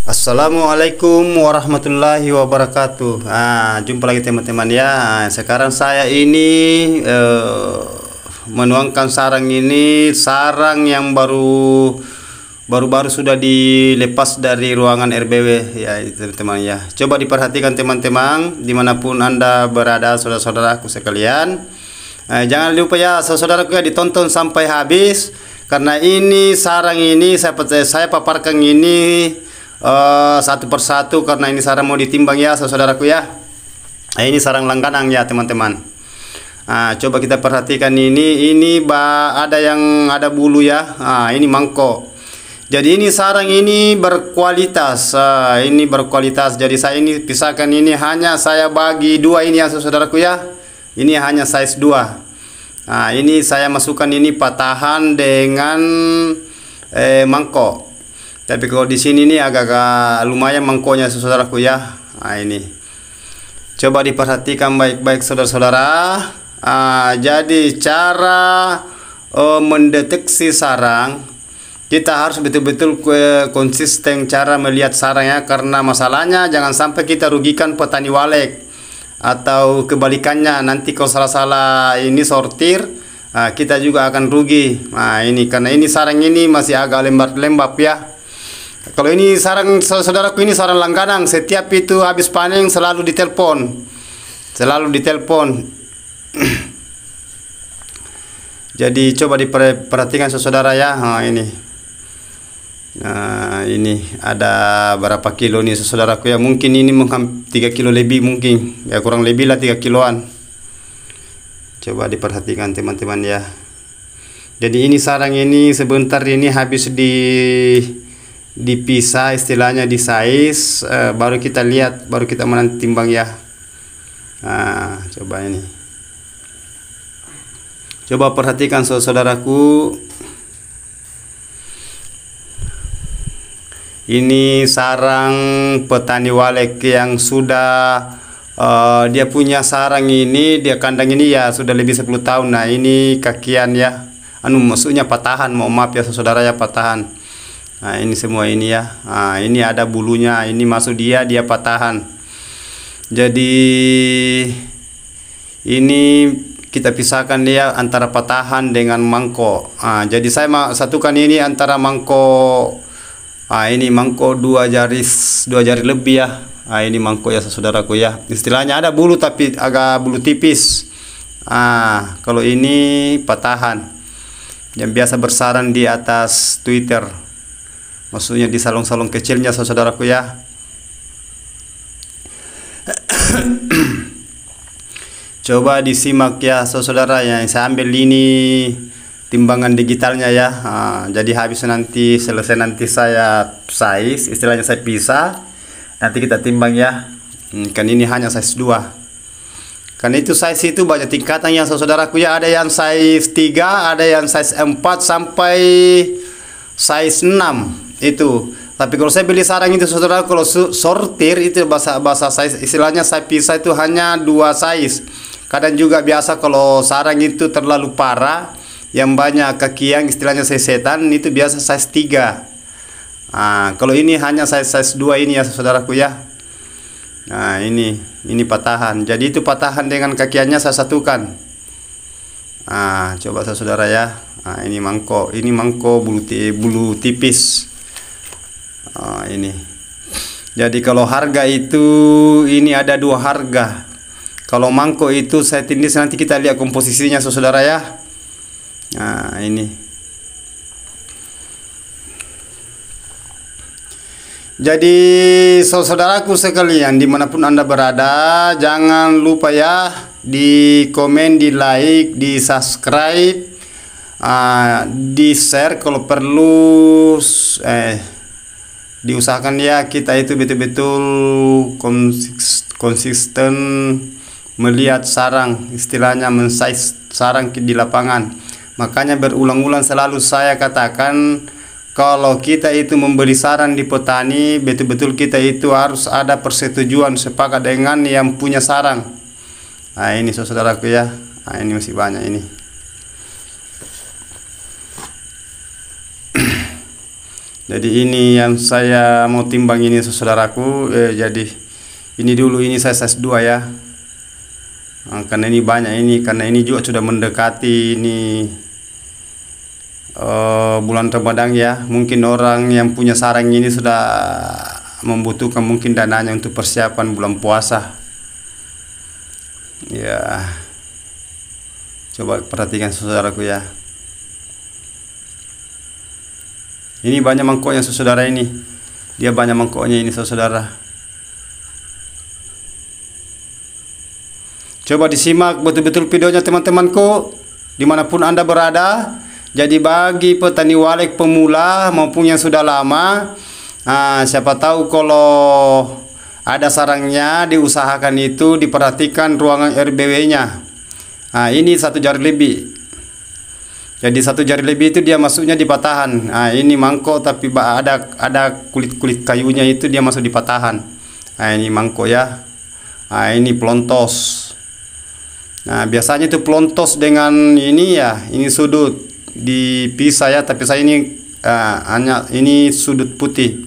Assalamualaikum warahmatullahi wabarakatuh. Jumpa lagi teman-teman ya. Sekarang saya ini menuangkan sarang ini, sarang yang baru sudah dilepas dari ruangan RBW ya, teman-teman ya. Coba diperhatikan teman-teman dimanapun Anda berada, saudara-saudaraku sekalian. Jangan lupa ya saudaraku ya, ditonton sampai habis, karena ini sarang ini saya paparkan ini satu persatu, karena ini sarang mau ditimbang ya saudaraku ya. Ini sarang langganang ya teman-teman. Coba kita perhatikan ini ada bulu ya. Ini mangkok. Jadi ini sarang ini berkualitas. Ini berkualitas. Jadi saya ini pisahkan, ini hanya saya bagi dua ini ya saudaraku ya. Ini hanya size 2. Ini saya masukkan ini patahan dengan mangkok. Tapi kalau di sini nih agak-agak lumayan mangkoknya saudaraku ya. Ini coba diperhatikan baik-baik saudara-saudara. Jadi cara mendeteksi sarang, kita harus betul-betul konsisten cara melihat sarangnya, karena masalahnya jangan sampai kita rugikan petani walek, atau kebalikannya nanti kalau salah-salah ini sortir, kita juga akan rugi. Ini karena ini sarang ini masih agak lembab-lembab ya. Kalau ini sarang saudaraku, ini sarang langganang, setiap itu habis panen selalu ditelepon. Jadi coba diperhatikan saudara ya. Ini ada berapa kilo nih saudaraku ya, mungkin ini 3 kilo lebih, mungkin ya, kurang lebih lah 3 kiloan. Coba diperhatikan teman-teman ya. Jadi ini sarang ini sebentar ini habis dipisah, istilahnya di size, baru kita lihat, baru kita timbang ya. Coba ini, coba perhatikan saudaraku. Ini sarang petani walek yang sudah dia punya sarang ini, dia kandang ini ya sudah lebih 10 tahun. Nah ini kakian ya, maksudnya patahan, mohon maaf ya saudara ya, patahan. Ini semua ini ya. Ini ada bulunya, ini masuk dia patahan. Jadi ini kita pisahkan dia antara patahan dengan mangkok. Jadi saya satukan ini antara mangkok. Ini mangkok 2 jari lebih ya. Ini mangkok ya saudaraku ya. Istilahnya ada bulu tapi agak bulu tipis. Kalau ini patahan yang biasa bersarang di atas Twitter, maksudnya di salon-salon kecilnya saudaraku ya. Coba disimak ya saudara ya, saya ambil ini timbangan digitalnya ya. Jadi selesai nanti saya size, istilahnya saya pisah, nanti kita timbang ya. Kan ini hanya size 2. Karena itu size itu banyak tingkatannya saudaraku ya, ada yang size 3, ada yang size 4 sampai size 6 itu. Tapi kalau saya beli sarang itu saudara, kalau sortir itu bahasa size, istilahnya saya pisah itu hanya 2 size. Kadang juga biasa kalau sarang itu terlalu parah, yang banyak kaki yang istilahnya sesetan, itu biasa size 3. Kalau ini hanya size 2 ini ya saudaraku ya. Ini patahan. Jadi itu patahan dengan kakiannya saya satukan. Coba saudara ya. Ini mangkok bulu tipis. Ini. Jadi kalau harga itu ini ada 2 harga. Kalau mangkok itu saya tindis, nanti kita lihat komposisinya saudara ya. Ini. Jadi saudaraku sekalian dimanapun Anda berada, jangan lupa ya di komen, di like, di subscribe, di share kalau perlu. Diusahakan ya kita itu betul-betul konsisten melihat sarang, istilahnya men-size sarang di lapangan. Makanya berulang-ulang selalu saya katakan, kalau kita itu membeli sarang di petani, betul-betul kita itu harus ada persetujuan sepakat dengan yang punya sarang. Ini saudaraku ya. Ini masih banyak ini. Jadi ini yang saya mau timbang ini saudaraku. Jadi ini dulu, ini saya size 2 ya. Karena ini banyak ini, karena ini juga sudah mendekati ini bulan Ramadan ya. Mungkin orang yang punya sarang ini sudah membutuhkan mungkin dananya untuk persiapan bulan puasa. Ya, coba perhatikan saudaraku ya. Ini banyak mangkoknya saudara ini. Dia banyak mangkoknya ini saudara. Coba disimak betul-betul videonya teman-temanku, dimanapun Anda berada. Jadi bagi petani walek pemula maupun yang sudah lama, siapa tahu kalau ada sarangnya, diusahakan itu diperhatikan ruangan RBW-nya. Ini 1 jari lebih. Jadi 1 jari lebih itu dia masuknya di patahan. Ini mangkok tapi ada kulit-kulit kayunya itu dia masuk di patahan. Ini mangkok ya. Ini pelontos. Biasanya itu pelontos dengan ini ya, ini sudut dipisah ya, tapi saya ini hanya ini sudut putih.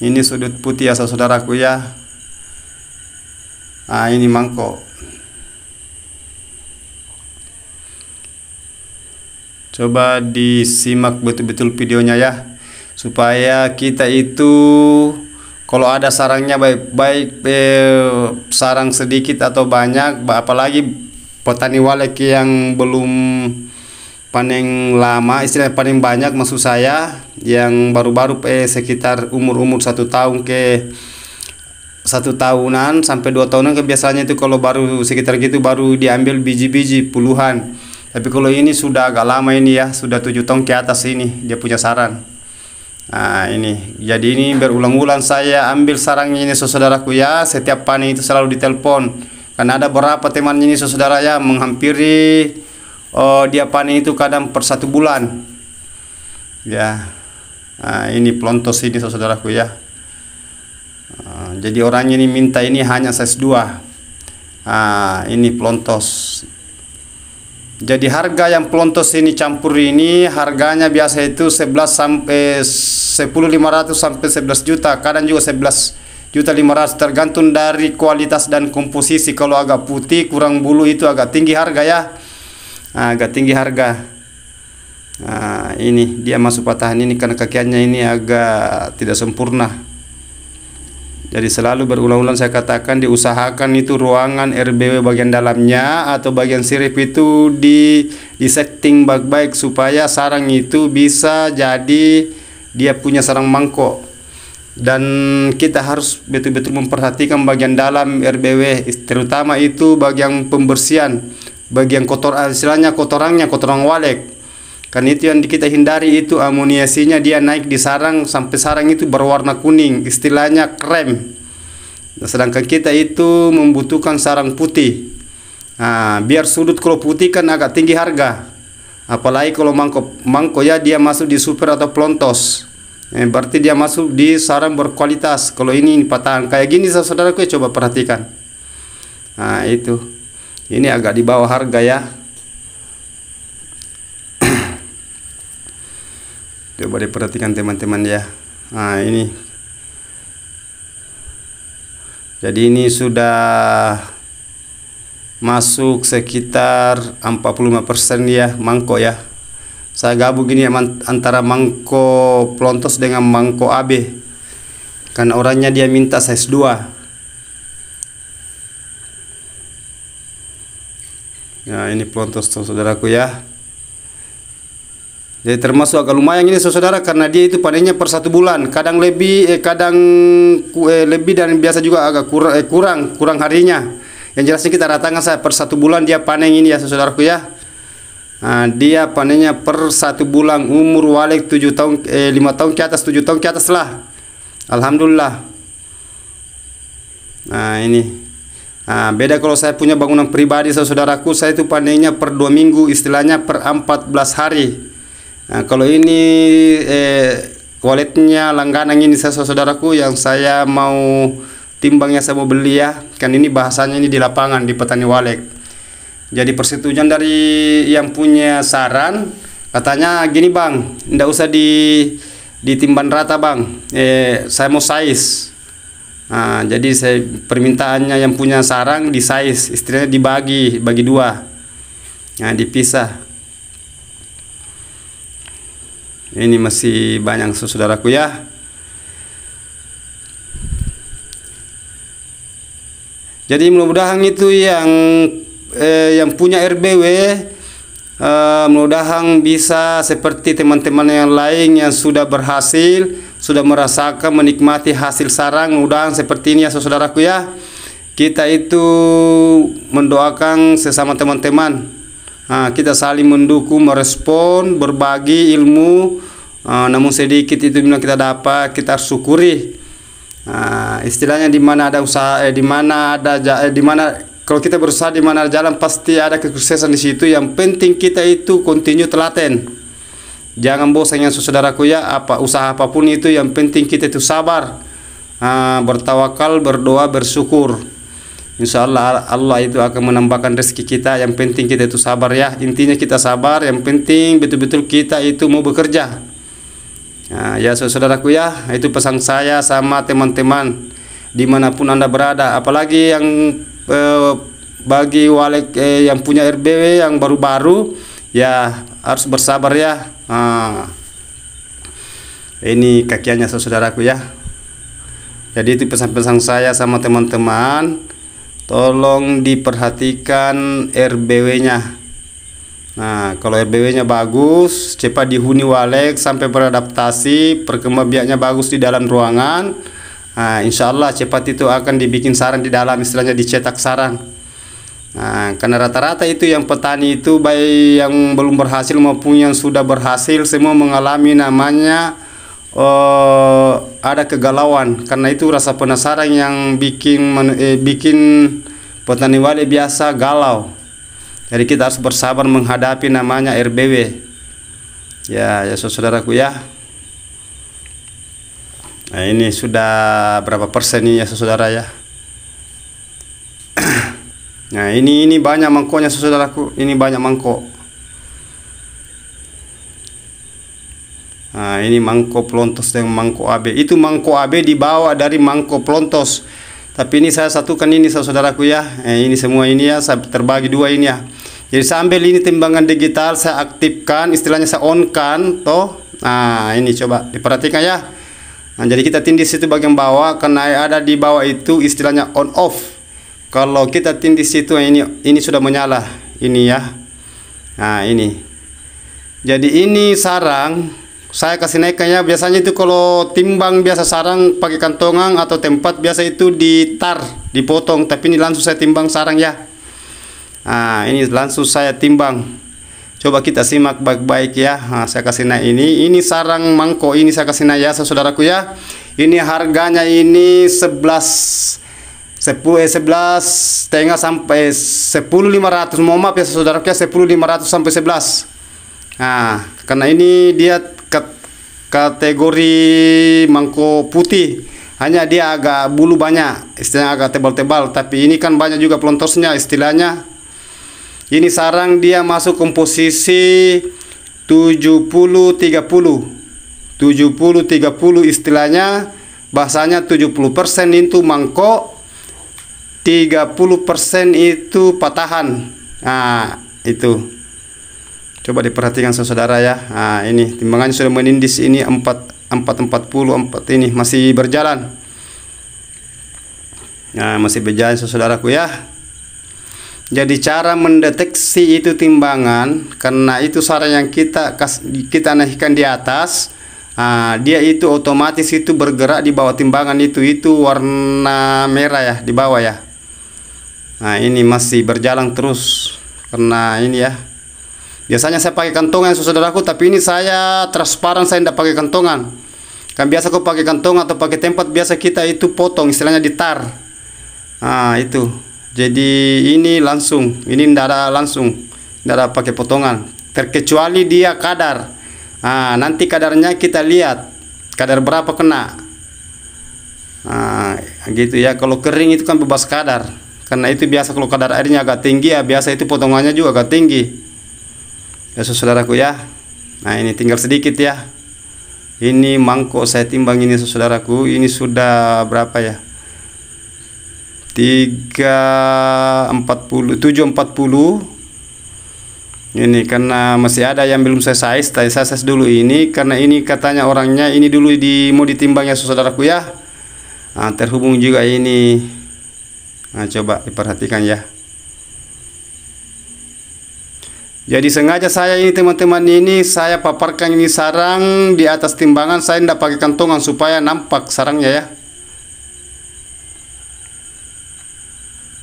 Ini sudut putih ya saudaraku ya. Ini mangkok. Coba disimak betul-betul videonya ya, supaya kita itu kalau ada sarangnya baik sarang sedikit atau banyak, apalagi petani walek yang belum panen lama, istilah panen banyak maksud saya, yang baru-baru sekitar umur 1 tahun ke 1 tahunan sampai 2 tahunan, biasanya itu kalau baru sekitar gitu baru diambil biji-biji puluhan. Tapi kalau ini sudah agak lama ini ya, sudah 7 tahun ke atas ini dia punya sarang. Ini jadi ini berulang-ulang saya ambil sarangnya ini saudaraku ya. Setiap panen itu selalu ditelepon, karena ada beberapa temannya ini saudara ya, menghampiri dia panen itu kadang per 1 bulan ya. Ini pelontos ini saudaraku ya. Jadi orangnya ini minta ini hanya size 2. Ini pelontos. Jadi harga yang pelontos ini campur ini harganya biasa itu 11 sampai 10.500 sampai 11 juta, kadang juga 11.500.000 tergantung dari kualitas dan komposisi. Kalau agak putih kurang bulu itu agak tinggi harga ya. Agak tinggi harga. Ini dia masuk patahan ini karena kakiannya ini agak tidak sempurna. Jadi selalu berulang-ulang saya katakan, diusahakan itu ruangan RBW bagian dalamnya atau bagian sirip itu di setting baik-baik supaya sarang itu bisa jadi dia punya sarang mangkok. Dan kita harus betul-betul memperhatikan bagian dalam RBW, terutama itu bagian pembersihan, bagian kotor, istilahnya kotoran walek. Kan itu yang kita hindari, itu amoniasinya dia naik di sarang sampai sarang itu berwarna kuning, istilahnya krem. Sedangkan kita itu membutuhkan sarang putih. Biar sudut kalau putih kan agak tinggi harga. Apalagi kalau mangkok ya dia masuk di super atau pelontos. Berarti dia masuk di sarang berkualitas. Kalau ini patahan kayak gini saudaraku ya, coba perhatikan. Itu. Ini agak di bawah harga ya. Coba diperhatikan teman-teman ya. Ini. Jadi ini sudah masuk sekitar 45% ya mangkok ya. Saya gabung ini ya, antara mangkok pelontos dengan mangkok AB. Karena orangnya dia minta size 2. Ya, ini pelontos saudaraku ya. Jadi termasuk agak lumayan ini saudara, karena dia itu panennya per 1 bulan, kadang lebih lebih dan biasa juga agak kurang harinya. Yang jelasnya kita ratakan saya per 1 bulan dia panen ini ya saudaraku ya. Dia panennya per 1 bulan, umur walek 7 tahun 5 tahun ke atas, 7 tahun ke atas lah. Alhamdulillah. Ini. Beda kalau saya punya bangunan pribadi saudaraku, saya itu panennya per 2 minggu, istilahnya per 14 hari. Kalau ini kualitasnya langganan ini saudaraku, yang saya mau timbangnya saya mau beli ya, kan ini bahasanya ini di lapangan di petani walek. Jadi persetujuan dari yang punya saran, katanya gini bang, ndak usah ditimbang rata bang. Saya mau size. Nah, jadi saya permintaannya yang punya sarang di size, istilahnya bagi dua. Nah, dipisah. Ini masih banyak saudaraku ya. Jadi mudah-mudahan itu yang punya RBW, mudah-mudahan bisa seperti teman-teman yang lain yang sudah berhasil, sudah merasakan menikmati hasil sarang. Mudah-mudahan seperti ini ya saudaraku ya. Kita itu mendoakan sesama teman-teman. Kita saling mendukung, merespon, berbagi ilmu. Namun sedikit itu yang kita dapat, kita syukuri. Istilahnya di mana ada usaha, di mana kalau kita berusaha di mana ada jalan pasti ada kesuksesan di situ. Yang penting kita itu continue telaten. Jangan bosan ya saudaraku ya, usaha apapun itu yang penting kita itu sabar, bertawakal, berdoa, bersyukur. Insya Allah Allah itu akan menambahkan rezeki kita. Yang penting kita itu sabar ya. Intinya kita sabar. Yang penting betul-betul kita itu mau bekerja. Ya saudaraku ya, itu pesan saya sama teman-teman dimanapun Anda berada. Apalagi yang bagi walek yang punya RBW yang baru-baru ya harus bersabar ya. Ini kakiannya saudaraku ya. Jadi itu pesan-pesan saya sama teman-teman. Tolong diperhatikan RBW-nya. Nah, kalau RBW-nya bagus, cepat dihuni walek sampai beradaptasi, perkembangbiaknya bagus di dalam ruangan. Insya Allah cepat itu akan dibikin sarang di dalam, istilahnya dicetak sarang. Karena rata-rata itu yang petani itu baik yang belum berhasil maupun yang sudah berhasil semua mengalami namanya ada kegalauan. Karena itu rasa penasaran yang bikin petani walek biasa galau. Jadi kita harus bersabar menghadapi namanya RBW. Ya saudaraku ya. Nah, ini sudah berapa persen ini ya saudara ya. Nah, ini banyak mangkoknya saudaraku. Ini banyak mangkok. Nah, ini mangkok pelontos dengan mangkok AB. Itu mangkok AB dibawa dari mangkok pelontos. Tapi ini saya satukan ini saudaraku ya. Ini semua ini ya, saya terbagi dua ini ya. Jadi sambil ini timbangan digital saya aktifkan, istilahnya saya on kan, toh. Nah, ini coba diperhatikan ya. Nah, jadi kita tindih situ bagian bawah, karena ada di bawah itu istilahnya on off. Kalau kita tindih situ ini sudah menyala, ini ya. Nah, ini. Jadi ini sarang saya kasih naikkan ya. Biasanya itu kalau timbang biasa sarang pakai kantongan atau tempat biasa itu ditar, dipotong, tapi ini langsung saya timbang sarang ya. Ini langsung saya timbang. Coba kita simak baik-baik ya. Saya kasih naik ini sarang mangkok ini saya kasih naik ya saudaraku ya. Ini harganya ini 11,5 sampai 10.500. Mohon maaf ya saudaraku ya, 10.500 sampai 11. Karena ini dia kategori mangkok putih. Hanya dia agak bulu banyak, istilahnya agak tebal-tebal. Tapi ini kan banyak juga pelontosnya istilahnya. Ini sarang dia masuk komposisi 70-30. 70-30 istilahnya, bahasanya 70% itu mangkok, 30% itu patahan. Itu. Coba diperhatikan saudara ya. Ini timbangannya sudah menindis ini 440 ini masih berjalan. Masih berjalan saudaraku ya. Jadi cara mendeteksi itu timbangan, karena itu sarang yang kita naikkan di atas, dia itu otomatis itu bergerak di bawah timbangan itu warna merah ya di bawah ya. Ini masih berjalan terus karena ini ya. Biasanya saya pakai kantongan saudaraku, tapi ini saya transparan, saya tidak pakai kantongan. Kan biasa kau pakai kantongan atau pakai tempat biasa kita itu potong, istilahnya ditar. Itu. Jadi ini langsung, ini tidak ada pakai potongan, terkecuali dia kadar. Nanti kadarnya kita lihat kadar berapa kena. Gitu ya. Kalau kering itu kan bebas kadar, karena itu biasa kalau kadar airnya agak tinggi ya biasa itu potongannya juga agak tinggi ya saudaraku ya. Ini tinggal sedikit ya. Ini mangkok saya timbang ini saudaraku, ini sudah berapa ya? 340, 740. Ini karena masih ada yang belum saya size, tadi saya size dulu ini karena ini katanya orangnya ini dulu mau ditimbang ya saudaraku ya. Nah, terhubung juga ini. Nah, coba diperhatikan ya. Jadi sengaja saya ini teman-teman ini saya paparkan ini sarang di atas timbangan, saya tidak pakai kantongan supaya nampak sarangnya ya.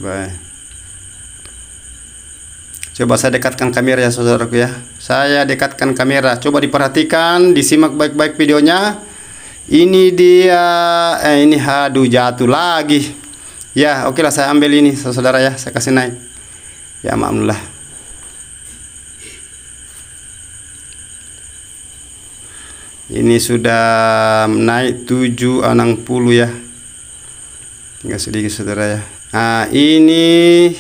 Baik. Coba saya dekatkan kamera ya saudaraku ya. Saya dekatkan kamera. Coba diperhatikan, disimak baik-baik videonya. Ini dia ini aduh jatuh lagi. Ya, oke lah saya ambil ini saudara ya, saya kasih naik. Ya, maaflah. Ini sudah naik 760 ya. Tinggal sedikit saudara ya. Nah, ini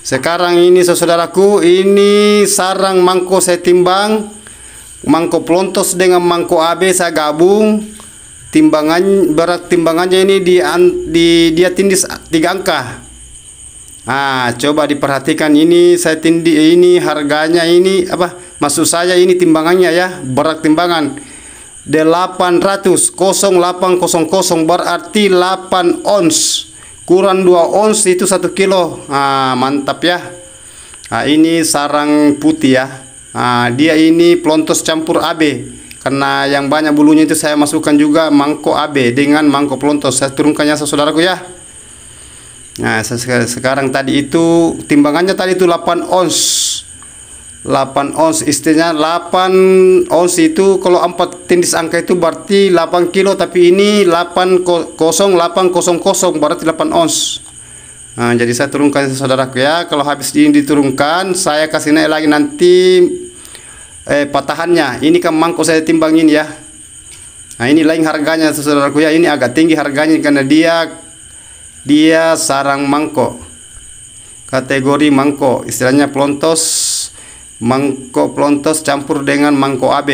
sekarang ini saudaraku, ini sarang mangkok saya timbang. Mangkok pelontos dengan mangkok AB saya gabung. Berat timbangannya ini dia tindis 3 angka. Nah, coba diperhatikan ini saya tindih ini harganya ini apa? Maksud saya ini timbangannya ya, berat timbangan 800 0800 berarti 8 ons kurang 2 ons itu 1 kilo. Nah, mantap ya. Nah, ini sarang putih ya. Nah, dia ini pelontos campur AB karena yang banyak bulunya itu saya masukkan juga mangkok AB dengan mangkok pelontos. Saya turunkannya saudaraku ya. Nah, sekarang tadi itu timbangannya tadi itu 8 ons. 8 ons istilahnya 8 ons itu kalau 4 tindis angka itu berarti 8 kilo, tapi ini 80800 berarti 8 ons. Nah, jadi saya turunkan saudaraku ya. Kalau habis ini diturunkan saya kasih naik lagi nanti patahannya. Ini kan mangkok saya timbangin ya. Nah, ini lain harganya saudaraku ya. Ini agak tinggi harganya karena dia sarang mangkok, kategori mangkok istilahnya pelontos. Mangkok pelontos campur dengan mangkok AB.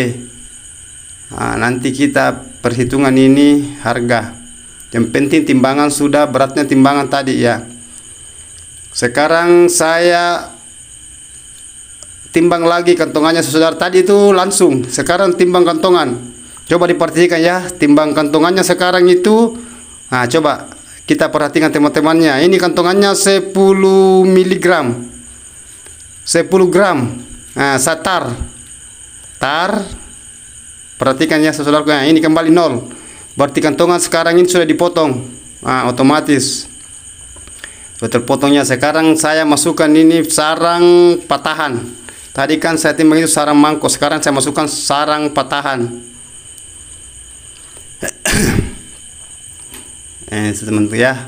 Nah, nanti kita perhitungan ini harga. Yang penting timbangan sudah, beratnya timbangan tadi ya. Sekarang saya timbang lagi kantongannya saudara. Tadi itu langsung, sekarang timbang kantongan. Coba diperhatikan ya, timbang kantongannya sekarang itu. Nah, coba kita perhatikan teman-temannya. Ini kantongannya 10 mg, 10 gram. Nah, tar, perhatikan ya saudaraku. Nah, ini kembali 0. Berarti kantongan sekarang ini sudah dipotong. Nah, otomatis sudah terpotongnya. Sekarang saya masukkan ini sarang patahan. Tadi kan saya timbang itu sarang mangkok. Sekarang saya masukkan sarang patahan. Teman-teman ya.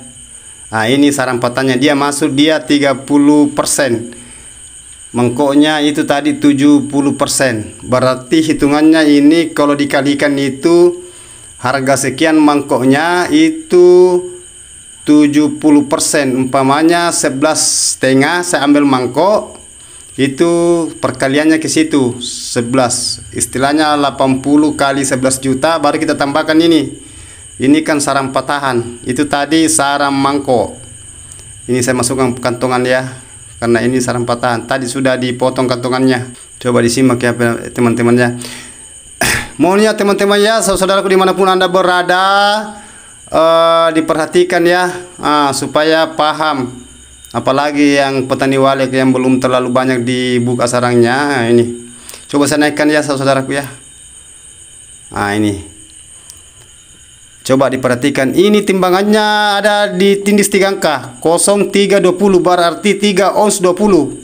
Nah, ini sarang patahannya, dia masuk dia 30%. Mangkoknya itu tadi 70%. Berarti hitungannya ini kalau dikalikan itu harga sekian mangkoknya itu 70%. Umpamanya 11,5 saya ambil mangkok, itu perkaliannya ke situ 11. Istilahnya 80 kali 11 juta baru kita tambahkan ini. Ini kan sarang patahan. Itu tadi sarang mangkok. Ini saya masukkan kantongan ya. Karena ini sarang patahan. Tadi sudah dipotong kantongannya. Coba disimak ya teman-teman ya. Mohon ya teman-teman ya, saudaraku dimanapun Anda berada, diperhatikan ya, supaya paham. Apalagi yang petani walek yang belum terlalu banyak dibuka sarangnya. Ini coba saya naikkan ya saudaraku ya. Nah, ini coba diperhatikan, ini timbangannya ada di tindis 3 angka 0320 berarti 3 ons 20.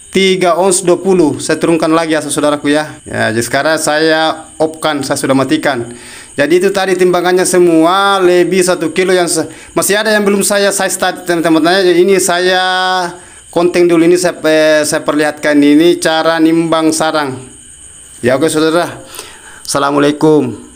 3 ons 20. Saya turunkan lagi ya saudaraku ya. Ya, jadi sekarang saya off-kan, saya sudah matikan. Jadi itu tadi timbangannya semua lebih 1 kilo. Yang masih ada yang belum saya size tadi teman-teman. Ini saya konten dulu, ini saya perlihatkan ini cara nimbang sarang. Ya oke saudara. Assalamualaikum.